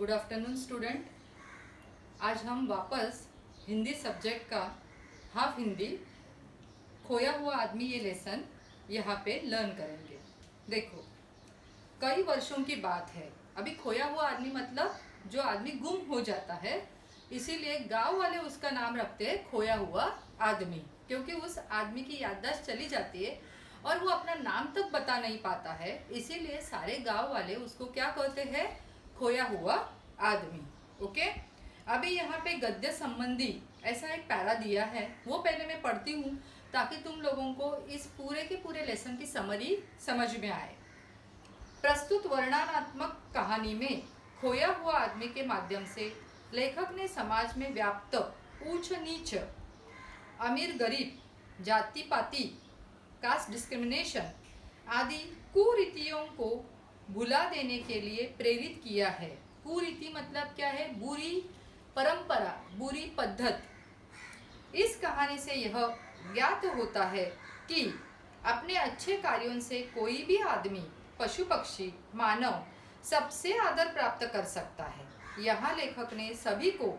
Good afternoon student. आज हम वापस हिंदी सब्जेक्ट का हाफ हिंदी खोया हुआ आदमी ये लेसन यहाँ पे लर्न करेंगे। देखो, कई वर्षों की बात है। अभी खोया हुआ आदमी मतलब जो आदमी गुम हो जाता है, इसीलिए गांव वाले उसका नाम रखते हैं खोया हुआ आदमी, क्योंकि उस आदमी की याददाश्त चली जाती है और वो अपना नाम तक बता नहीं पाता है। इसीलिए सारे गांव वाले उसको क्या कहते हैं, खोया हुआ आदमी। ओके, अभी यहाँ पे गद्य संबंधी ऐसा एक पैरा दिया है, वो पहले मैं पढ़ती हूँ ताकि तुम लोगों को इस पूरे के पूरे लेसन की समरी समझ में आए। प्रस्तुत वर्णनात्मक कहानी में खोया हुआ आदमी के माध्यम से लेखक ने समाज में व्याप्त ऊंच नीच, अमीर गरीब, जाति पाति, कास्ट डिस्क्रिमिनेशन आदि कुरीतियों को भुला देने के लिए प्रेरित किया है। कुरीति मतलब क्या है? बुरी परंपरा, बुरी पद्धत। इस कहानी से यह ज्ञात होता है कि अपने अच्छे कार्यों से कोई भी आदमी, पशु पक्षी, मानव सबसे आदर प्राप्त कर सकता है। यहाँ लेखक ने सभी को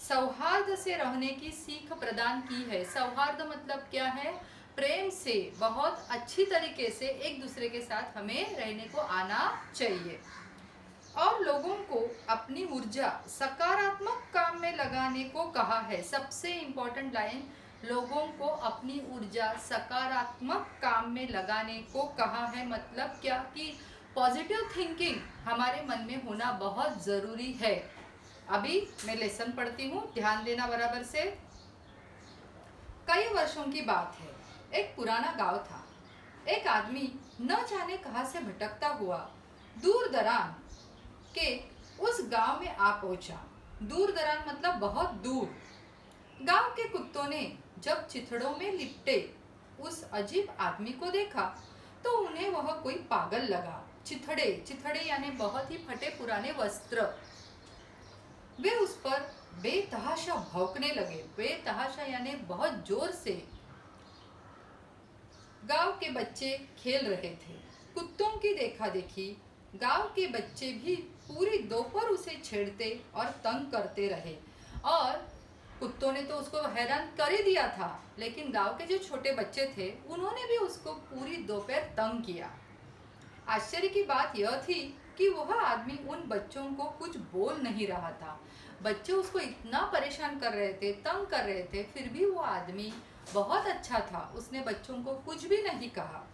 सौहार्द से रहने की सीख प्रदान की है। सौहार्द मतलब क्या है? प्रेम से, बहुत अच्छी तरीके से एक दूसरे के साथ हमें रहने को आना चाहिए और लोगों को अपनी ऊर्जा सकारात्मक काम में लगाने को कहा है। सबसे इम्पोर्टेंट लाइन, लोगों को अपनी ऊर्जा सकारात्मक काम में लगाने को कहा है। मतलब क्या कि पॉजिटिव थिंकिंग हमारे मन में होना बहुत ज़रूरी है। अभी मैं लेसन पढ़ती हूँ, ध्यान देना बराबर से। कई वर्षों की बात है, एक पुराना गांव था। एक आदमी न जाने कहां से भटकता हुआ दूर दराज के उस गांव में आ पहुंचा। दूर दराज मतलब बहुत दूर। गांव के कुत्तों ने जब चिथड़ों में लिपटे उस अजीब आदमी को देखा तो उन्हें वह कोई पागल लगा। चिथड़े यानी बहुत ही फटे पुराने वस्त्र। वे उस पर बेतहाशा भौंकने लगे। बेतहाशा यानी बहुत जोर से। गांव के बच्चे खेल रहे थे। कुत्तों की देखा देखी गांव के बच्चे भी पूरी दोपहर उसे छेड़ते और तंग करते रहे और कुत्तों ने तो उसको हैरान कर ही दिया था, लेकिन गांव के जो छोटे बच्चे थे उन्होंने भी उसको पूरी दोपहर तंग किया। आश्चर्य की बात यह थी कि वह आदमी उन बच्चों को कुछ बोल नहीं रहा था। बच्चे उसको इतना परेशान कर रहे थे, तंग कर रहे थे, फिर भी वो आदमी बहुत अच्छा था, उसने बच्चों को कुछ भी नहीं कहा।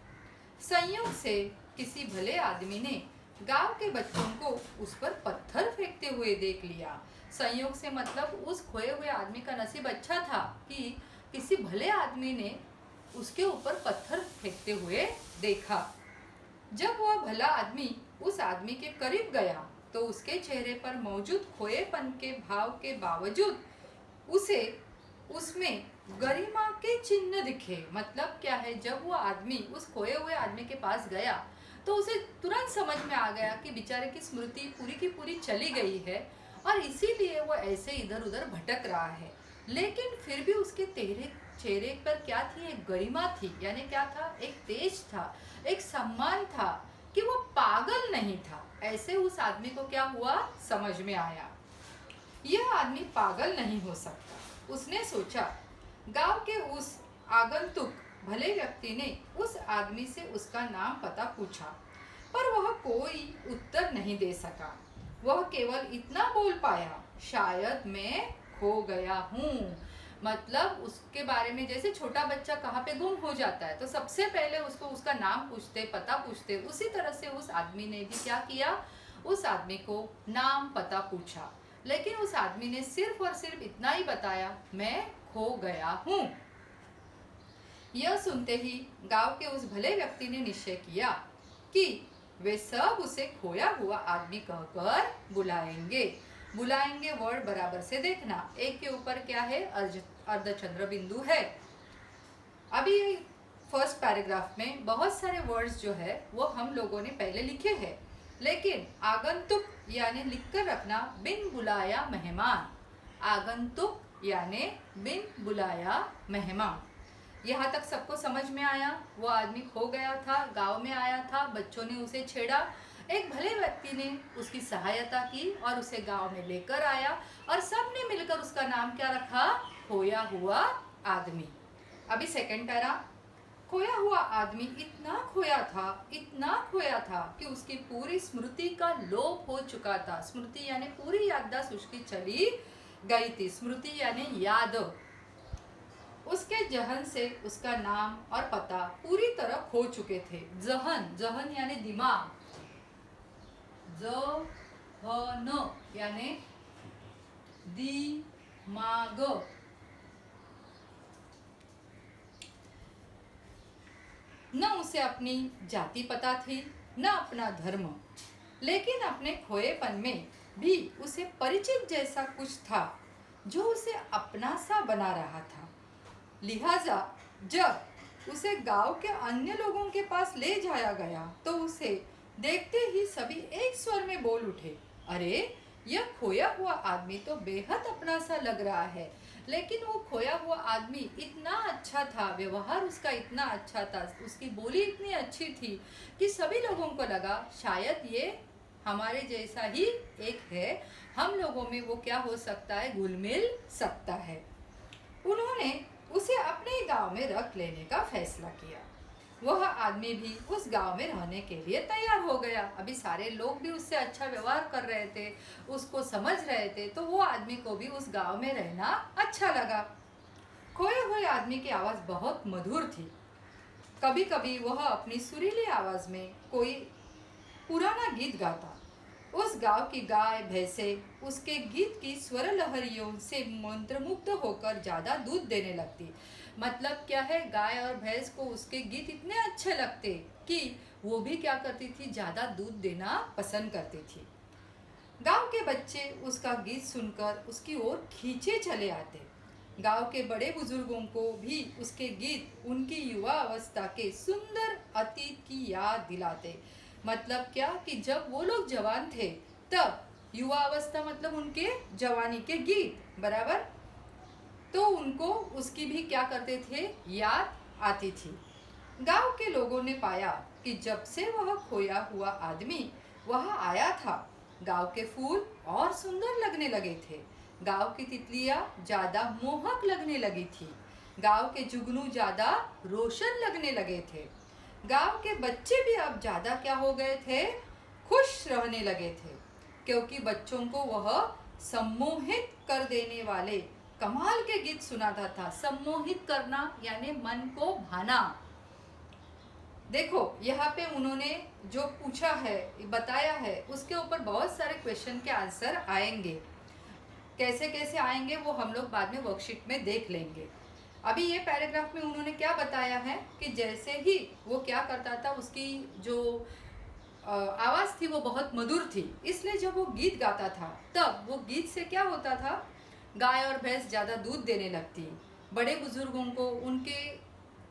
संयोग से किसी भले आदमी ने गांव के बच्चों को उस पर पत्थर फेंकते हुए देख लिया। संयोग से मतलब उस खोए हुए आदमी का नसीब अच्छा था कि किसी भले आदमी ने उसके ऊपर पत्थर फेंकते हुए देखा। जब वह भला आदमी उस आदमी के करीब गया तो उसके चेहरे पर मौजूद खोएपन के भाव के बावजूद उसे उसमें गरिमा के चिन्ह दिखे। मतलब क्या है? जब वो आदमी उस खोए हुए आदमी के पास गया तो उसे तुरंत समझ में आ गया कि बेचारे की स्मृति पूरी की पूरी चली गई है और इसीलिए वो ऐसे इधर उधर भटक रहा है। लेकिन फिर भी उसके चेहरे पर क्या थी? एक गरिमा थी। यानी क्या था? एक तेज था, एक सम्मान था कि वो पागल नहीं था। ऐसे उस आदमी को क्या हुआ? समझ में आया यह आदमी पागल नहीं हो सकता। उसने सोचा। गांव के उस आगंतुक भले व्यक्ति ने उस आदमी से उसका नाम पता पूछा, पर वह कोई उत्तर नहीं दे सका। वह केवल इतना बोल पाया, शायद मैं खो गया हूँ। मतलब उसके बारे में, जैसे छोटा बच्चा कहाँ पे गुम हो जाता है तो सबसे पहले उसको उसका नाम पूछते, पता पूछते, उसी तरह से उस आदमी ने भी क्या किया? उस आदमी को नाम पता पूछा। लेकिन उस आदमी ने सिर्फ और सिर्फ इतना ही बताया, मैं खो गया हूँ। यह सुनते ही गांव के उस भले व्यक्ति ने निश्चय किया कि वे सब उसे खोया हुआ आदमी कहकर बुलाएंगे वर्ड बराबर से देखना, एक के ऊपर क्या है? अर्धचंद्र बिंदु है। अभी फर्स्ट पैराग्राफ में बहुत सारे वर्ड्स जो है वो हम लोगों ने पहले लिखे हैं, लेकिन आगंतुक यानी लिखकर रखना, बिन बुलाया मेहमान। आगंतुक यानी बिन बुलाया मेहमान। यहाँ तक सबको समझ में आया? वो आदमी खो गया था, गांव में आया था, बच्चों ने उसे छेड़ा, एक भले व्यक्ति ने उसकी सहायता की और उसे गांव में लेकर आया और सबने मिलकर उसका नाम क्या रखा? खोया हुआ आदमी। अभी सेकंड पैरा। खोया हुआ आदमी इतना खोया था कि उसकी पूरी स्मृति का लोप हो चुका था। स्मृति यानी पूरी याददाश्त उसकी चली गई थी। स्मृति यानी याद। उसके जहन से उसका नाम और पता पूरी तरह खो चुके थे। जहन यानी दिमाग, जहन यानी दिमाग। न उसे अपनी जाति पता थी न अपना धर्म, लेकिन अपने खोएपन में भी उसे परिचित जैसा कुछ था जो उसे अपना सा बना रहा था। लिहाजा जब उसे गांव के अन्य लोगों के पास ले जाया गया तो उसे देखते ही सभी एक स्वर में बोल उठे, अरे यह खोया हुआ आदमी तो बेहद अपना सा लग रहा है। लेकिन वो खोया हुआ आदमी इतना अच्छा था, व्यवहार उसका इतना अच्छा था, उसकी बोली इतनी अच्छी थी कि सभी लोगों को लगा शायद ये हमारे जैसा ही एक है, हम लोगों में वो क्या हो सकता है, घुल मिल सकता है। उन्होंने उसे अपने गांव में रख लेने का फैसला किया। वह आदमी भी उस गांव में रहने के लिए तैयार हो गया। अभी सारे लोग भी उससे अच्छा व्यवहार कर रहे थे, उसको समझ रहे थे, तो वो आदमी को भी उस गांव में रहना अच्छा लगा। खोए हुए आदमी की आवाज़ बहुत मधुर थी। कभी कभी वह अपनी सुरीली आवाज़ में कोई पुराना गीत गाता। उस गांव की गाय भैंसे उसके गीत की स्वर लहरियों से मंत्रमुग्ध होकर ज़्यादा दूध देने लगती। मतलब क्या है, गाय और भैंस को उसके गीत इतने अच्छे लगते कि वो भी क्या करती थी, ज़्यादा दूध देना पसंद करती थी। गांव के बच्चे उसका गीत सुनकर उसकी ओर खींचे चले आते। गांव के बड़े बुजुर्गों को भी उसके गीत उनकी युवा अवस्था के सुंदर अतीत की याद दिलाते। मतलब क्या कि जब वो लोग जवान थे तब युवा अवस्था मतलब उनके जवानी के गीत, बराबर, तो उनको उसकी भी क्या करते थे, याद आती थी। गांव के लोगों ने पाया कि जब से वह खोया हुआ आदमी वहां आया था, गांव के फूल और सुंदर लगने लगे थे। गांव की तितलियां ज्यादा मोहक लगने लगी थी। गांव के जुगनू ज्यादा रोशन लगने लगे थे। गांव के बच्चे भी अब ज्यादा क्या हो गए थे, खुश रहने लगे थे, क्योंकि बच्चों को वह सम्मोहित कर देने वाले कमाल के गीत सुनाता था। सम्मोहित करना यानी मन को भाना। देखो यहाँ पे उन्होंने जो पूछा है, बताया है, उसके ऊपर बहुत सारे क्वेश्चन के आंसर आएंगे। कैसे कैसे आएंगे वो हम लोग बाद में वर्कशीट में देख लेंगे। अभी ये पैराग्राफ में उन्होंने क्या बताया है कि जैसे ही वो क्या करता था, उसकी जो आवाज़ थी वो बहुत मधुर थी, इसलिए जब वो गीत गाता था तब वो गीत से क्या होता था, गाय और भैंस ज़्यादा दूध देने लगती। बड़े बुजुर्गों को उनके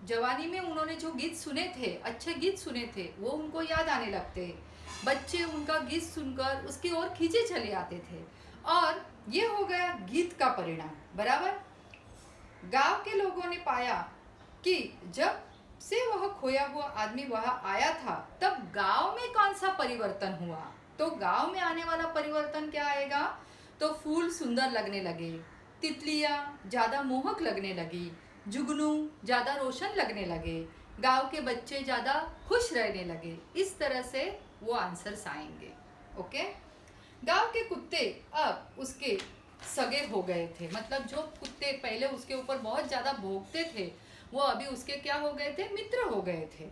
जवानी में उन्होंने जो गीत सुने थे, अच्छे गीत सुने थे, वो उनको याद आने लगते। बच्चे उनका गीत सुनकर उसकी ओर खींचे चले आते थे और ये हो गया गीत का परिणाम, बराबर। गांव के लोगों ने पाया कि जब से वह खोया हुआ आदमी वहां आया था तब गांव में कौन सा परिवर्तन हुआ। तो गांव में आने वाला परिवर्तन क्या आएगा, तो फूल सुंदर लगने लगे, तितलियां ज्यादा मोहक लगने लगी, जुगनू ज्यादा रोशन लगने लगे, गांव के बच्चे ज्यादा खुश रहने लगे। इस तरह से वो आंसर्स आएंगे। ओके। गांव के कुत्ते अब उसके सगे हो गए थे। मतलब जो कुत्ते पहले उसके ऊपर बहुत ज्यादा भौंकते थे वो अभी उसके क्या हो गए थे, मित्र हो गए थे।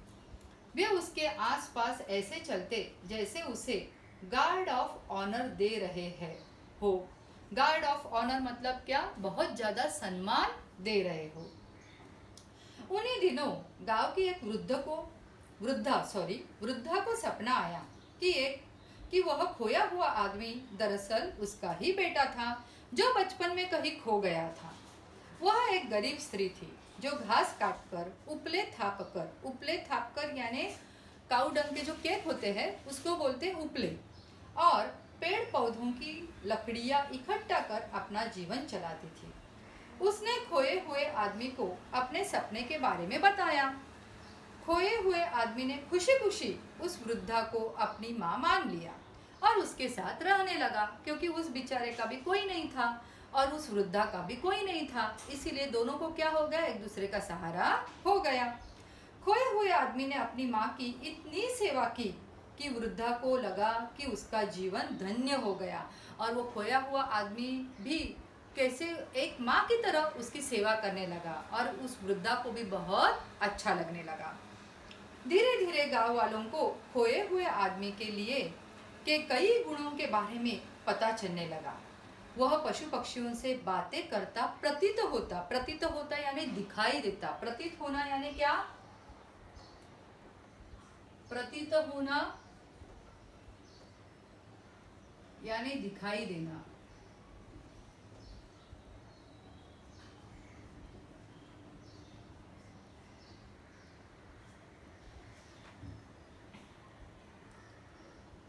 वे उसके आसपास ऐसे चलते जैसे उसे गार्ड ऑफ ऑनर दे रहे हैं हो। गार्ड ऑफ ऑनर मतलब क्या, बहुत ज्यादा सम्मान दे रहे हो। उन्हीं दिनों गांव की एक वृद्धा को सपना आया कि वह खोया हुआ आदमी दरअसल उसका ही बेटा था जो बचपन में कहीं खो गया था। वह एक गरीब स्त्री थी जो घास काटकर उपले थापकर यानी काऊ डंग के जो केक होते हैं उसको बोलते हैं उपले, और पेड़ पौधों की लकड़ियां इकट्ठा कर अपना जीवन चलाती थी। उसने खोए हुए आदमी को अपने सपने के बारे में बताया। खोए हुए आदमी ने खुशी खुशी उस वृद्धा को अपनी माँ मान लिया और उसके साथ रहने लगा, क्योंकि उस बेचारे का भी कोई नहीं था और उस वृद्धा का भी कोई नहीं था, इसीलिए दोनों को क्या हो गया, एक दूसरे का सहारा हो गया। खोए हुए आदमी ने अपनी माँ की इतनी सेवा की कि वृद्धा को लगा कि उसका जीवन धन्य हो गया और वो खोया हुआ आदमी भी कैसे एक माँ की तरह उसकी सेवा करने लगा और उस वृद्धा को भी बहुत अच्छा लगने लगा। धीरे धीरे गांव वालों को खोए हुए आदमी के लिए के कई गुणों के बारे में पता चलने लगा। वह पशु पक्षियों से बातें करता प्रतीत होता यानी दिखाई देता। प्रतीत होना यानी क्या, प्रतीत होना यानी दिखाई देना।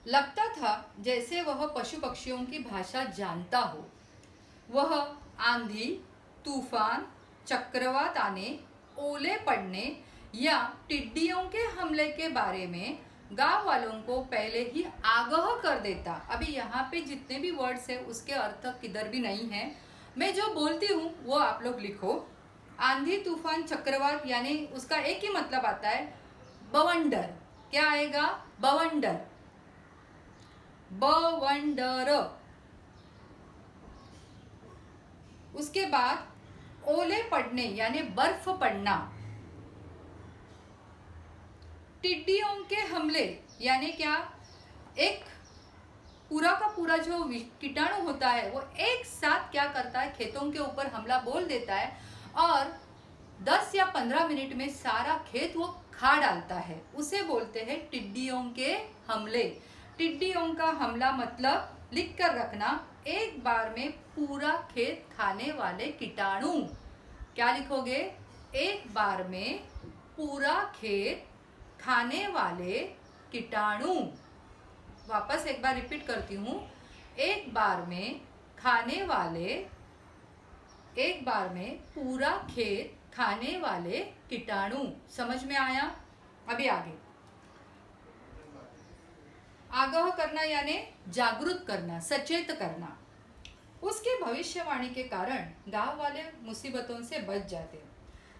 लगता था जैसे वह पशु पक्षियों की भाषा जानता हो। वह आंधी, तूफान, चक्रवात आने, ओले पड़ने या टिड्डियों के हमले के बारे में गांव वालों को पहले ही आगाह कर देता। अभी यहाँ पे जितने भी वर्ड्स है उसके अर्थ किधर भी नहीं है, मैं जो बोलती हूँ वो आप लोग लिखो। आंधी, तूफान, चक्रवात यानी उसका एक ही मतलब आता है बवंडर। क्या आएगा, बवंडर, बवंडर। उसके बाद ओले पड़ने यानी बर्फ पड़ना। टिड्डियों के हमले यानी क्या, एक पूरा का पूरा जो कीटाणु होता है वो एक साथ क्या करता है, खेतों के ऊपर हमला बोल देता है और 10 या 15 मिनट में सारा खेत वो खा डालता है, उसे बोलते हैं टिड्डियों के हमले। टिड्डियों का हमला मतलब लिख कर रखना, एक बार में पूरा खेत खाने वाले कीटाणु। क्या लिखोगे, एक बार में पूरा खेत खाने वाले कीटाणु। वापस एक बार रिपीट करती हूँ, एक बार में खाने वाले, एक बार में पूरा खेत खाने वाले कीटाणु। समझ में आया? अभी आगे, आगाह करना यानी जागरूक करना, सचेत करना। उसके भविष्यवाणी के कारण गांव वाले मुसीबतों से बच जाते।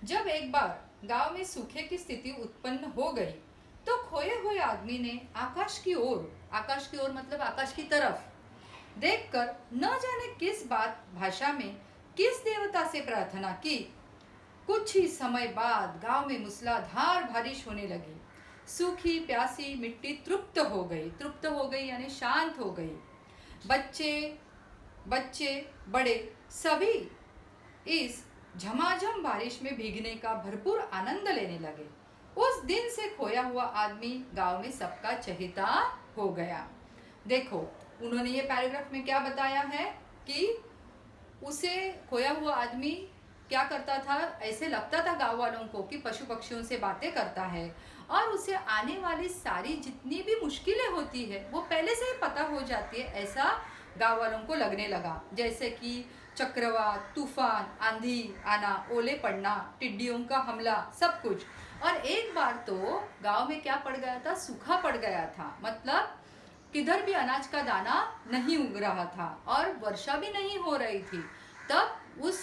जब एक बार गांव में सूखे की स्थिति उत्पन्न हो गई तो खोए हुए आदमी ने आकाश की ओर मतलब आकाश की तरफ देखकर न जाने किस भाषा में किस देवता से प्रार्थना की। कुछ ही समय बाद गांव में मूसलाधार बारिश होने लगी। सूखी प्यासी मिट्टी तृप्त हो गई यानी शांत हो गई। बच्चे बड़े सभी इस झमाझम बारिश में भीगने का भरपूर आनंद लेने लगे। उस दिन से खोया हुआ आदमी गांव में सबका चहेता हो गया। देखो, उन्होंने ये पैराग्राफ में क्या बताया है कि उसे खोया हुआ आदमी क्या करता था, ऐसे लगता था गांव वालों को कि पशु पक्षियों से बातें करता है और उसे आने वाली सारी जितनी भी मुश्किलें होती है वो पहले से ही पता हो जाती है, ऐसा गांव वालों को लगने लगा। जैसे कि चक्रवात, तूफान, आंधी आना, ओले पड़ना, टिड्डियों का हमला, सब कुछ। और एक बार तो गांव में क्या पड़ गया था, सूखा पड़ गया था, मतलब किधर भी अनाज का दाना नहीं उग रहा था और वर्षा भी नहीं हो रही थी। तब उस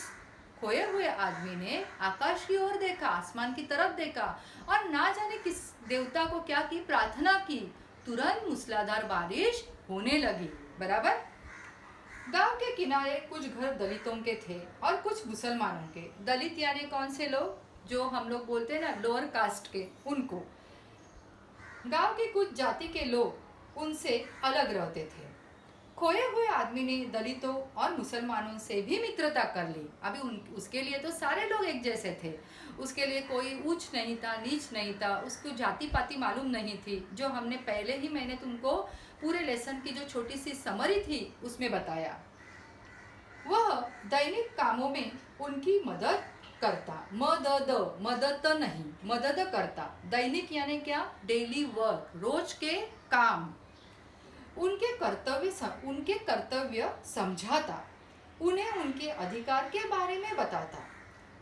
खोए हुए आदमी ने आकाश की ओर देखा, आसमान की तरफ देखा और ना जाने किस देवता को क्या की, प्रार्थना की। तुरंत मूसलाधार बारिश होने लगी। बराबर। गांव के किनारे कुछ घर दलितों के थे और कुछ मुसलमानों के। दलित यानी कौन से लोग, जो हम लोग बोलते हैं ना लोअर कास्ट के, उनको। गांव के कुछ जाति के लोग उनसे अलग रहते थे। खोए हुए आदमी ने दलितों और मुसलमानों से भी मित्रता कर ली। अभी उसके लिए तो सारे लोग एक जैसे थे, उसके लिए कोई ऊंच नहीं था, नीच नहीं था, उसको जाति पाति मालूम नहीं थी, जो हमने पहले ही मैंने तुमको पूरे लेसन की जो छोटी सी समरी थी उसमें बताया। वह दैनिक कामों में उनकी मदद करता। मदद नहीं, मदद करता। दैनिक यानी क्या, डेली वर्क, रोज के काम। उनके कर्तव्य समझाता, उन्हें उनके अधिकार के बारे में बताता।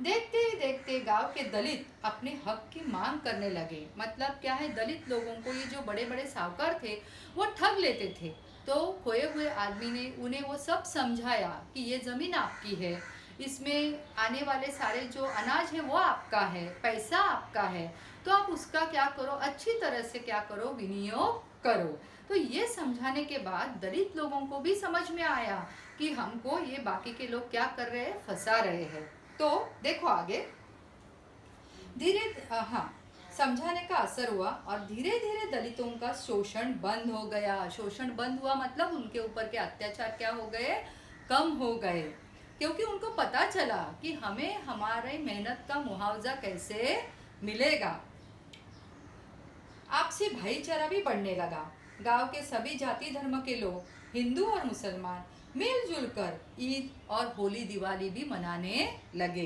देखते ही देखते गांव के दलित अपने हक की मांग करने लगे। मतलब क्या है, दलित लोगों को ये जो बड़े बड़े साहूकार थे वो ठग लेते थे। तो खोए हुए आदमी ने उन्हें वो सब समझाया कि ये ज़मीन आपकी है, इसमें आने वाले सारे जो अनाज है वो आपका है, पैसा आपका है, तो आप उसका क्या करो, अच्छी तरह से क्या करो, विनियोग करो। तो ये समझाने के बाद दलित लोगों को भी समझ में आया कि हमको ये बाकी के लोग क्या कर रहे हैं, फंसा रहे हैं। तो देखो आगे धीरे हाँ, समझाने का असर हुआ और धीरे धीरे दलितों का शोषण बंद हो गया। शोषण बंद हुआ मतलब उनके ऊपर के अत्याचार क्या हो गए, कम हो गए, क्योंकि उनको पता चला कि हमें हमारे मेहनत का मुआवजा कैसे मिलेगा। आपसी भाईचारा भी बढ़ने लगा। गांव के सभी जाति धर्म के लोग, हिंदू और मुसलमान, मिलजुल कर ईद और होली दिवाली भी मनाने लगे।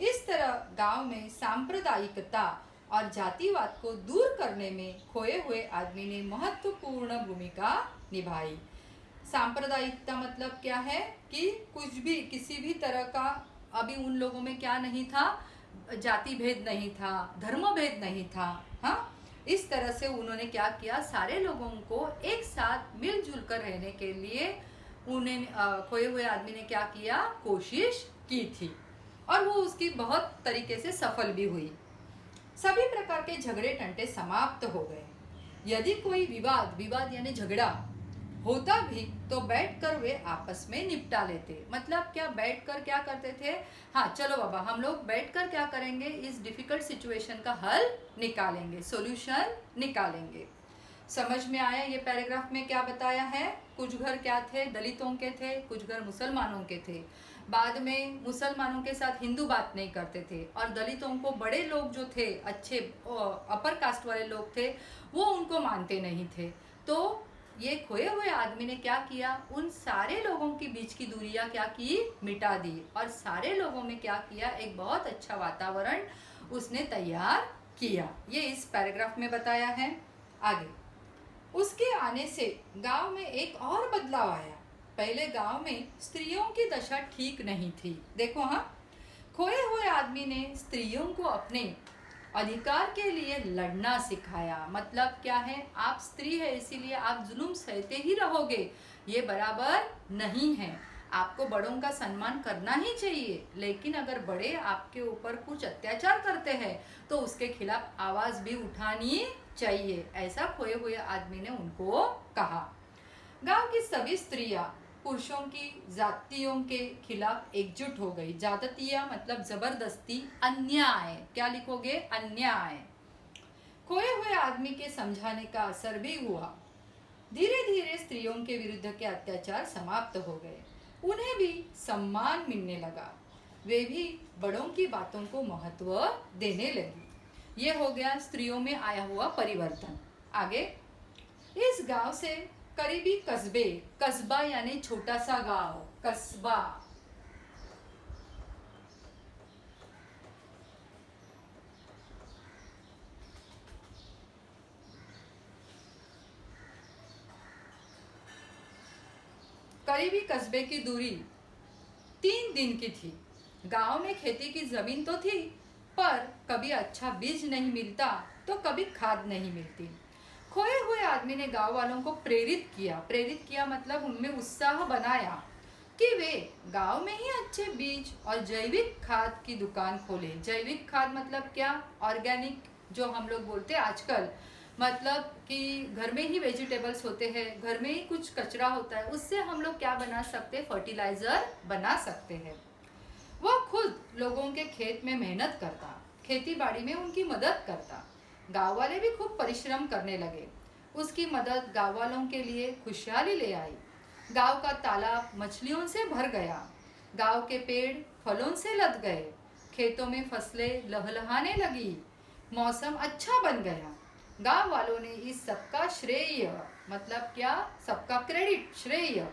इस तरह गांव में सांप्रदायिकता और जातिवाद को दूर करने में खोए हुए आदमी ने महत्वपूर्ण भूमिका निभाई। सांप्रदायिकता मतलब क्या है कि कुछ भी, किसी भी तरह का, अभी उन लोगों में क्या नहीं था, जाति भेद नहीं था, धर्म भेद नहीं था। हाँ, इस तरह से उन्होंने क्या किया, सारे लोगों को एक साथ मिलजुल कर रहने के लिए उन्हें खोए हुए आदमी ने क्या किया, कोशिश की थी और वो उसकी बहुत तरीके से सफल भी हुई। सभी प्रकार के झगड़े टंटे समाप्त हो गए। यदि कोई विवाद यानी झगड़ा होता भी तो बैठकर वे आपस में निपटा लेते। मतलब क्या, बैठकर क्या करते थे, हाँ चलो बाबा हम लोग बैठकर क्या करेंगे, इस डिफिकल्ट सिचुएशन का हल निकालेंगे, सॉल्यूशन निकालेंगे। समझ में आया ये पैराग्राफ में क्या बताया है। कुछ घर क्या थे, दलितों के थे, कुछ घर मुसलमानों के थे। बाद में मुसलमानों के साथ हिंदू बात नहीं करते थे और दलितों को बड़े लोग जो थे, अच्छे अपर कास्ट वाले लोग थे, वो उनको मानते नहीं थे। तो ये खोए हुए आदमी ने क्या किया, उन सारे लोगों के बीच की दूरियां क्या की, मिटा दी और सारे लोगों में क्या किया, एक बहुत अच्छा वातावरण उसने तैयार किया। ये इस पैराग्राफ में बताया है। आगे, उसके आने से गांव में एक और बदलाव आया। पहले गांव में स्त्रियों की दशा ठीक नहीं थी। देखो हाँ, खोए हुए आदमी ने स्त्रियों को अपने अधिकार के लिए लड़ना सिखाया। मतलब क्या है, आप स्त्री है इसीलिए आप जुल्म सहते ही रहोगे, ये बराबर नहीं है। आपको बड़ों का सम्मान करना ही चाहिए, लेकिन अगर बड़े आपके ऊपर कुछ अत्याचार करते हैं तो उसके खिलाफ आवाज भी उठानी चाहिए। ऐसा खोए हुए आदमी ने उनको कहा। गांव की सभी स्त्रियां पुरुषों की जातियों के खिलाफ एकजुट हो गई। जातीय मतलब जबरदस्ती, अन्याय, क्या लिखोगे, अन्याय। खोए हुए आदमी के समझाने का असर भी हुआ। धीरे धीरे स्त्रियों के विरुद्ध के अत्याचार समाप्त हो गए, उन्हें भी सम्मान मिलने लगा, वे भी बड़ों की बातों को महत्व देने लगी। ये हो गया स्त्रियों में आया हुआ परिवर्तन। आगे, इस गांव से करीबी कस्बे, कस्बा यानी छोटा सा गांव, कस्बा, करीबी कस्बे की दूरी 3 दिन की थी। गांव में खेती की जमीन तो थी, पर कभी अच्छा बीज नहीं मिलता तो कभी खाद नहीं मिलती। खोए हुए आदमी ने गांव वालों को प्रेरित किया मतलब उनमें उत्साह बनाया कि वे गांव में ही अच्छे बीज और जैविक खाद की दुकान खोले। जैविक खाद मतलब क्या, ऑर्गेनिक, जो हम लोग बोलते हैं आजकल, मतलब कि घर में ही वेजिटेबल्स होते हैं, घर में ही कुछ कचरा होता है, उससे हम लोग क्या बना सकते हैं, फर्टिलाइजर बना सकते हैं। वह खुद लोगों के खेत में मेहनत करता, खेती बाड़ी में उनकी मदद करता। गांव वाले भी खूब परिश्रम करने लगे। उसकी मदद गांव वालों के लिए खुशहाली ले आई। गांव का तालाब मछलियों से भर गया, गांव के पेड़ फलों से लद गए, खेतों में फसलें लहलहाने लगी, मौसम अच्छा बन गया। गांव वालों ने इस सबका श्रेय, मतलब क्या, सबका क्रेडिट, श्रेय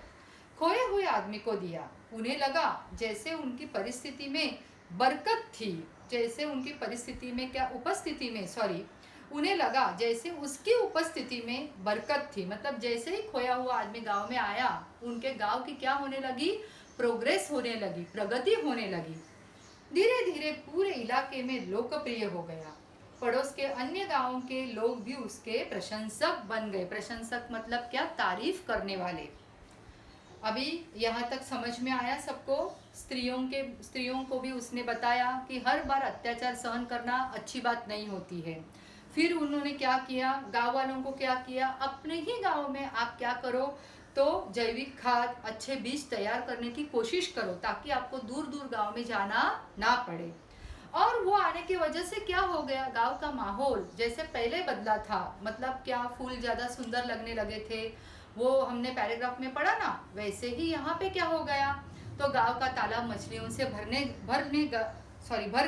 खोए हुए आदमी को दिया। उन्हें लगा जैसे उनकी परिस्थिति में बरकत थी, जैसे उनकी परिस्थिति में क्या, उपस्थिति में, सॉरी, उन्हें लगा जैसे उसकी उपस्थिति में बरकत थी। मतलब जैसे ही खोया हुआ आदमी गांव में आया, उनके गांव की क्या होने लगी, प्रोग्रेस होने लगी, प्रगति होने लगी। धीरे धीरे पूरे इलाके में लोकप्रिय हो गया। पड़ोस के अन्य गांवों के लोग भी उसके प्रशंसक बन गए। प्रशंसक मतलब क्या? तारीफ करने वाले। अभी यहाँ तक समझ में आया सबको? स्त्रियों को भी उसने बताया कि हर बार अत्याचार सहन करना अच्छी बात नहीं होती है। फिर उन्होंने क्या किया? गांव वालों को क्या किया? अपने ही गांव में आप क्या करो तो जैविक खाद, अच्छे बीज तैयार करने की कोशिश करो ताकि आपको दूर दूर गांव में जाना ना पड़े। और वो आने की वजह से क्या हो गया? गांव का माहौल जैसे पहले बदला था। मतलब क्या? फूल ज़्यादा सुंदर लगने लगे थे। वो हमने पैराग्राफ में पढ़ा ना, वैसे ही यहाँ पे क्या हो गया? तो गांव का तालाब मछलियों से भर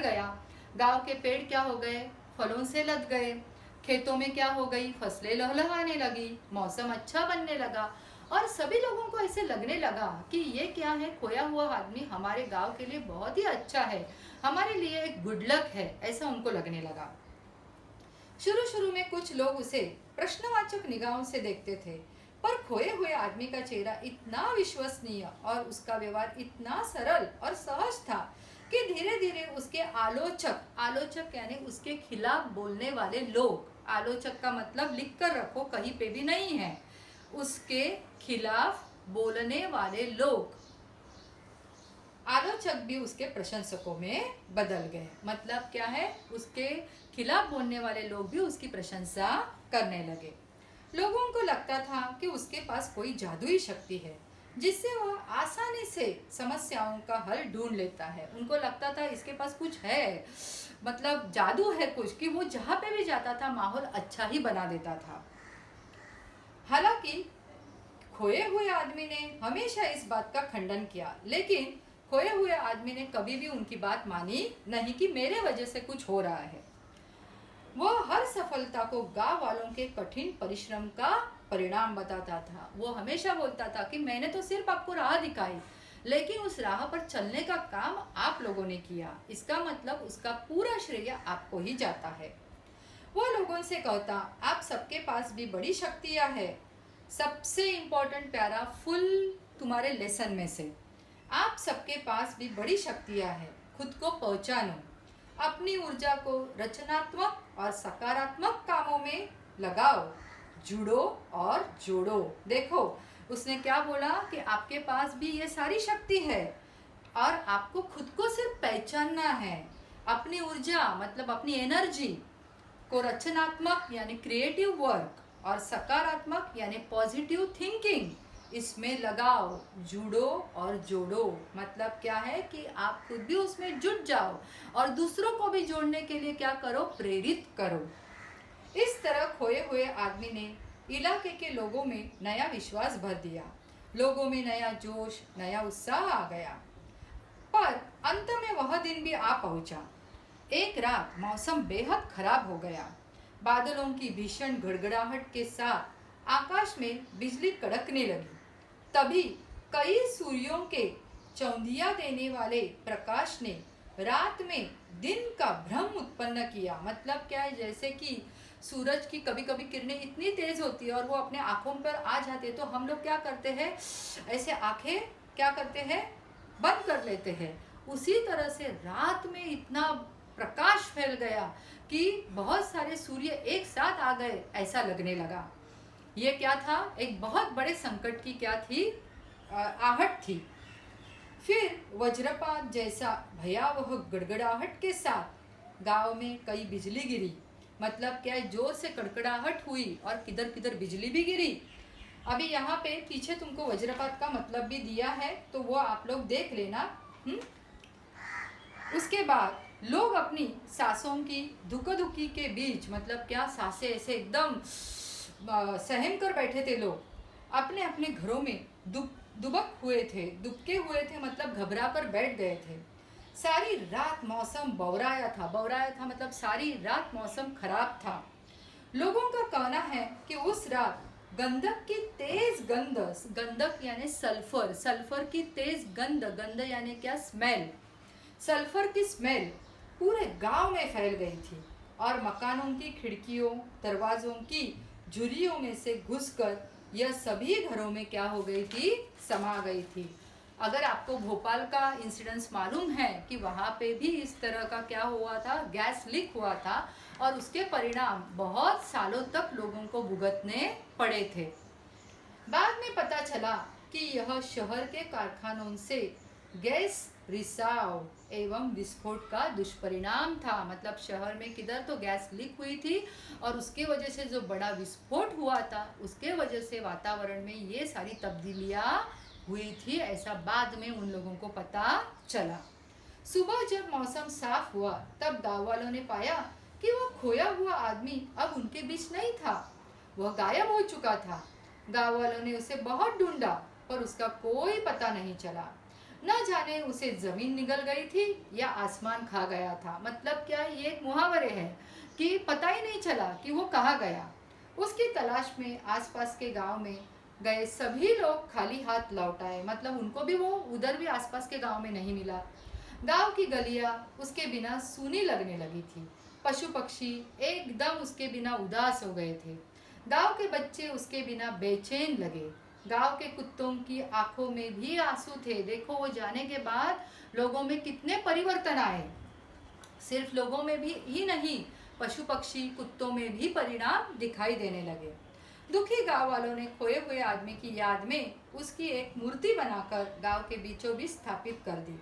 गया। गांव के पेड़ क्या हो गए? फलों से लद गए। खेतों में क्या हो गई? फसलें लहलहाने लगी। मौसम अच्छा बनने लगा और सभी लोगों को ऐसे लगने लगा कि ये क्या है? खोया हुआ आदमी हमारे गांव के लिए बहुत ही अच्छा है, हमारे लिए एक गुड लक है, ऐसा उनको लगने लगा। शुरू में कुछ लोग उसे प्रश्नवाचक निगाहों से देखते थे, पर खोए हुए आदमी का चेहरा इतना विश्वसनीय और उसका व्यवहार इतना सरल और सहज था कि धीरे धीरे उसके आलोचक यानी उसके खिलाफ बोलने वाले लोग, आलोचक का मतलब लिख कर रखो, कहीं पे भी नहीं है, उसके खिलाफ बोलने वाले लोग, आलोचक भी उसके प्रशंसकों में बदल गए। मतलब क्या है? उसके खिलाफ बोलने वाले लोग भी उसकी प्रशंसा करने लगे। लोगों को लगता था कि उसके पास कोई जादुई शक्ति है जिससे वह आसानी से समस्याओं का हल ढूंढ लेता है। उनको लगता था इसके पास कुछ है, मतलब जादू है कुछ, कि वो जहाँ पे भी जाता था माहौल अच्छा ही बना देता था। हालांकि खोए हुए आदमी ने हमेशा इस बात का खंडन किया, लेकिन खोए हुए आदमी ने कभी भी उनकी बात मानी नहीं कि मेरे वजह से कुछ हो रहा है। वो हर सफलता को गांव वालों के कठिन परिश्रम का परिणाम बताता था। वो हमेशा बोलता था कि मैंने तो सिर्फ आपको राह दिखाई, लेकिन उस राह पर चलने का काम आप लोगों ने किया। इसका मतलब उसका पूरा श्रेय आपको ही जाता है। वो लोगों से कहता, आप सबके पास भी बड़ी शक्तियां हैं। सबसे इम्पोर्टेंट प्यारा फुल तुम्हारे लेसन में से, आप सबके पास भी बड़ी शक्तियां हैं। खुद को पहचानो, अपनी ऊर्जा को रचनात्मक और सकारात्मक कामों में लगाओ, जुड़ो और जोड़ो। देखो उसने क्या बोला कि आपके पास भी ये सारी शक्ति है और आपको खुद को सिर्फ पहचानना है। अपनी ऊर्जा मतलब अपनी एनर्जी को रचनात्मक यानी क्रिएटिव वर्क और सकारात्मक यानी पॉजिटिव थिंकिंग इसमें लगाओ, जुड़ो और जोड़ो। मतलब क्या है कि आप खुद भी उसमें जुट जाओ और दूसरों को भी जोड़ने के लिए क्या करो? प्रेरित करो। इस तरह खोए हुए आदमी ने इलाके के लोगों में नया विश्वास भर दिया। लोगों में नया जोश, नया उत्साह आ गया। पर अंत में वह दिन भी आ पहुंचा। एक रात मौसम बेहद खराब हो गया। बादलों की भीषण गड़गड़ाहट के साथ आकाश में बिजली कड़कने लगी। तभी कई सूर्यों के चौंधिया देने वाले प्रकाश ने रात में दिन का भ्रम उत्पन्न किया। मतलब क्या है? जैसे कि सूरज की कभी कभी किरणें इतनी तेज होती है और वो अपने आंखों पर आ जाते हैं, तो हम लोग क्या करते हैं? ऐसे आंखें क्या करते हैं? बंद कर लेते हैं। उसी तरह से रात में इतना प्रकाश फैल गया कि बहुत सारे सूर्य एक साथ आ गए, ऐसा लगने लगा। ये क्या था? एक बहुत बड़े संकट की क्या थी? आहट थी। फिर वज्रपात जैसा भयावह गड़गड़ाहट के साथ गांव में कई बिजली गिरी। मतलब क्या? जोर से कड़कड़ाहट हुई और किधर किधर बिजली भी गिरी। अभी यहाँ पे पीछे तुमको वज्रपात का मतलब भी दिया है, तो वो आप लोग देख लेना। उसके बाद लोग अपनी सांसों की धुकी के बीच, मतलब क्या, सांसें ऐसे एकदम सहम कर बैठे थे। लोग अपने अपने घरों में दुबके हुए थे, मतलब घबरा कर बैठ गए थे। सारी रात मौसम बौराया था मतलब सारी रात मौसम खराब था। लोगों का कहना है कि उस रात गंधक की तेज गंधक यानी सल्फर की तेज गंध यानी क्या? स्मेल। सल्फर की स्मेल पूरे गांव में फैल गई थी और मकानों की खिड़कियों, दरवाजों की झुर्रियों में से घुसकर यह सभी घरों में क्या हो गई थी? समा गई थी। अगर आपको भोपाल का इंसिडेंस मालूम है कि वहाँ पे भी इस तरह का क्या हुआ था, गैस लीक हुआ था और उसके परिणाम बहुत सालों तक लोगों को भुगतने पड़े थे। बाद में पता चला कि यह शहर के कारखानों से गैस रिसाव एवं विस्फोट का दुष्परिणाम था। मतलब शहर में किधर तो गैस लीक हुई थी और उसके वजह से जो बड़ा विस्फोट हुआ था उसके वजह से वातावरण में ये सारी तब्दीलियां हुई थी, ऐसा बाद में उन लोगों को पता चला। सुबह जब मौसम साफ हुआ तब गांव वालों ने पाया कि वह खोया हुआ आदमी अब उनके बीच नहीं था, वह गायब हो चुका था। गांव वालों ने उसे बहुत ढूंढा पर उसका कोई पता नहीं चला। न जाने उसे जमीन निगल गई थी या आसमान खा गया था। मतलब क्या, ये एक मुहावरे है कि पता ही नहीं चला कि वो कहाँ गया। उसकी तलाश में आसपास के गांव में गए सभी लोग खाली हाथ लौट आए। मतलब उनको भी वो उधर भी आसपास के गांव में नहीं मिला। गांव की गलियां उसके बिना सूनी लगने लगी थी। पशु पक्षी एकदम उसके बिना उदास हो गए थे। गांव के बच्चे उसके बिना बेचैन लगे। गांव के कुत्तों की आंखों में भी आंसू थे। देखो, वो जाने के बाद लोगों में कितने परिवर्तन आए। सिर्फ लोगों में भी ही नहीं, पशु पक्षी कुत्तों में भी परिणाम दिखाई देने लगे। दुखी गांव वालों ने खोए हुए आदमी की याद में उसकी एक मूर्ति बनाकर गांव के बीचों बीच स्थापित कर दी।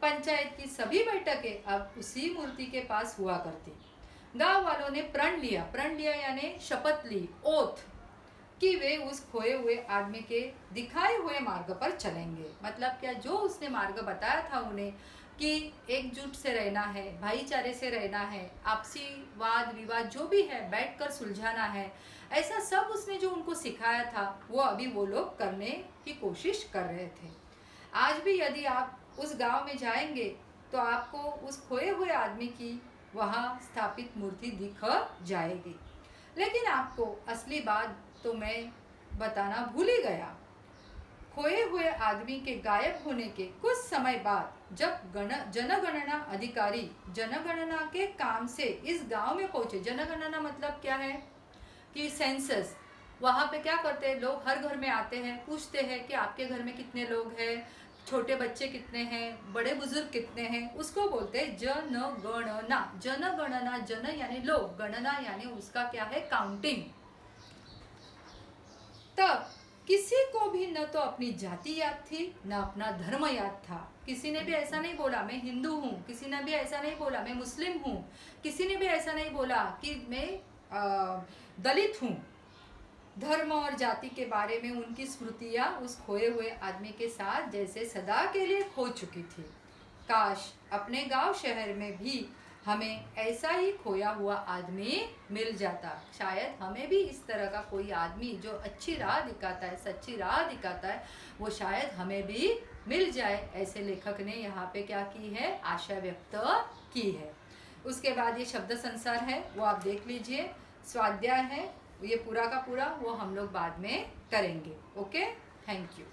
पंचायत की सभी बैठकें अब उसी मूर्ति के पास हुआ करती। गांव वालों ने प्रण लिया यानी शपथ ली, ओथ, कि वे उस खोए हुए आदमी के दिखाए हुए मार्ग पर चलेंगे। मतलब क्या, जो उसने मार्ग बताया था उन्हें कि एकजुट से रहना है, भाईचारे से रहना है, आपसी वाद विवाद जो भी है बैठकर सुलझाना है, ऐसा सब उसने जो उनको सिखाया था वो अभी वो लोग करने की कोशिश कर रहे थे। आज भी यदि आप उस गांव में जाएंगे तो आपको उस खोए हुए आदमी की वहाँ स्थापित मूर्ति दिख जाएगी। लेकिन आपको असली बात तो मैं बताना भूल ही गया। खोए हुए आदमी के गायब होने के कुछ समय बाद जब जनगणना अधिकारी जनगणना के काम से इस गांव में पहुंचे। जनगणना मतलब क्या है कि सेंसस, वहाँ पे क्या करते हैं लोग, हर घर में आते हैं, पूछते हैं कि आपके घर में कितने लोग हैं, छोटे बच्चे कितने हैं, बड़े बुजुर्ग कितने हैं, उसको बोलते हैं जनगणना। जनगणना, जन यानी लोग, गणना यानी उसका क्या है, काउंटिंग। तब किसी को भी न तो अपनी जाति याद थी न अपना धर्म याद था। किसी ने भी ऐसा नहीं बोला मैं हिंदू हूँ, किसी ने भी ऐसा नहीं बोला मैं मुस्लिम हूँ, किसी ने भी ऐसा नहीं बोला कि मैं दलित हूँ। धर्म और जाति के बारे में उनकी स्मृतियाँ उस खोए हुए आदमी के साथ जैसे सदा के लिए खो चुकी थी। काश अपने गांव शहर में भी हमें ऐसा ही खोया हुआ आदमी मिल जाता। शायद हमें भी इस तरह का कोई आदमी जो अच्छी राह दिखाता है, सच्ची राह दिखाता है, वो शायद हमें भी मिल जाए। ऐसे लेखक ने यहाँ पे क्या की है, आशा व्यक्त की है। उसके बाद ये शब्द संसार है, वो आप देख लीजिए। स्वाध्याय है ये पूरा का पूरा, वो हम लोग बाद में करेंगे। Okay, thank you.